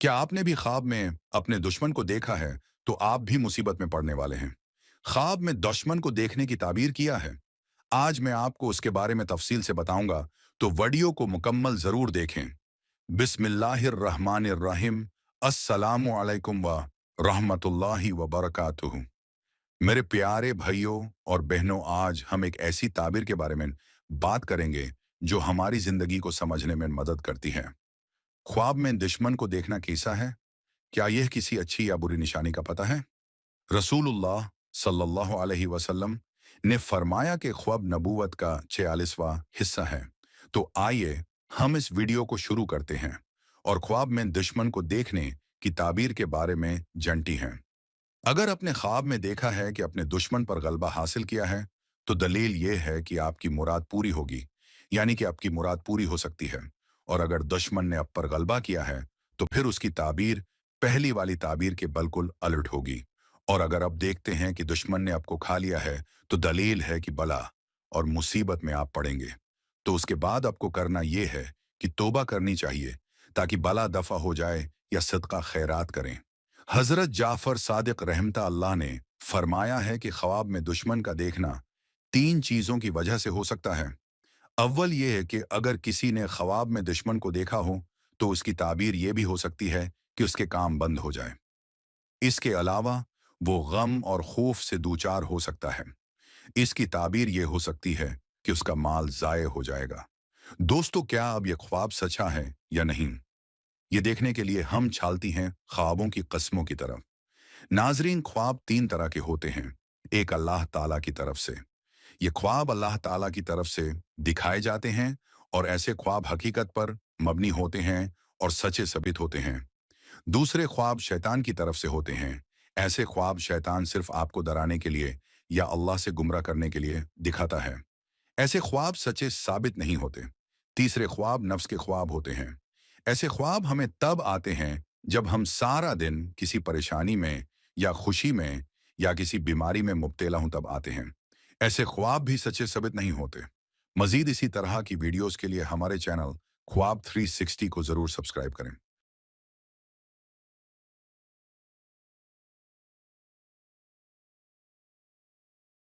क्या आपने भी ख्वाब में अपने दुश्मन को देखा है तो आप भी मुसीबत में पड़ने वाले हैं। ख्वाब में दुश्मन को देखने की ताबीर किया है। आज मैं आपको उसके बारे में तफसील से बताऊंगा, तो वीडियो को मुकम्मल जरूर देखें। बिस्मिल्लाहिर्रहमानिर्रहीम। अस्सलामु अलैकुम व रहमतुल्लाहि व बरकातुहू। मेरे प्यारे भाइयों और बहनों, आज हम एक ऐसी ताबीर के बारे में बात करेंगे जो हमारी जिंदगी को समझने में मदद करती है। ख्वाब में दुश्मन को देखना कैसा है? क्या यह किसी अच्छी या बुरी निशानी का पता है? रसूलुल्लाह सल्लल्लाहु अलैहि वसल्लम ने फरमाया कि ख्वाब नबूवत का 46वां हिस्सा है। तो आइए हम इस वीडियो को शुरू करते हैं और ख्वाब में दुश्मन को देखने की ताबीर के बारे में जानती हैं। अगर अपने ख्वाब में देखा है कि अपने दुश्मन पर गलबा हासिल किया है, तो दलील यह है कि आपकी मुराद पूरी होगी, यानी कि आपकी मुराद पूरी हो सकती है। और अगर दुश्मन ने आप पर गलबा किया है, तो फिर उसकी ताबीर पहली वाली ताबीर के बिल्कुल उलट होगी। और अगर आप देखते हैं कि दुश्मन ने आपको खा लिया है, तो दलील है कि बला और मुसीबत में आप पड़ेंगे। तो उसके बाद आपको करना यह है कि तौबा करनी चाहिए, ताकि बला दफा हो जाए, या सदका खैरात करें। हजरत जाफर सादिक रहमता अल्लाह ने फरमाया है कि ख्वाब में दुश्मन का देखना तीन चीजों की वजह से हो सकता है। अव्वल यह है कि अगर किसी ने ख्वाब में दुश्मन को देखा हो, तो उसकी ताबीर यह भी हो सकती है कि उसके काम बंद हो जाए। इसके अलावा वो गम और खौफ से दूचार हो सकता है। इसकी ताबीर यह हो सकती है कि उसका माल जाये हो जाएगा। दोस्तों, क्या अब यह ख्वाब सच्चा है या नहीं, ये देखने के लिए हम छालती हैं ख्वाबों की कस्मों की तरफ। नाजरीन, ख्वाब तीन तरह के होते हैं। एक अल्लाह ताला की तरफ से। ये ख्वाब अल्लाह ताला की तरफ से दिखाए जाते हैं, और ऐसे ख्वाब हकीकत पर मबनी होते हैं और सच्चे साबित होते हैं। दूसरे ख्वाब शैतान की तरफ से होते हैं। ऐसे ख्वाब शैतान सिर्फ आपको डराने के लिए या अल्लाह से गुमराह करने के लिए दिखाता है। ऐसे ख्वाब सच्चे साबित नहीं होते। तीसरे ख्वाब नफ्स के ख्वाब होते हैं। ऐसे ख्वाब हमें तब आते हैं जब हम सारा दिन किसी परेशानी में या खुशी में या किसी बीमारी में मुब्तला हों, तब आते हैं। ऐसे ख्वाब भी सच्चे साबित नहीं होते। मजीद इसी तरह की वीडियोस के लिए हमारे चैनल ख्वाब 360 को जरूर सब्सक्राइब करें।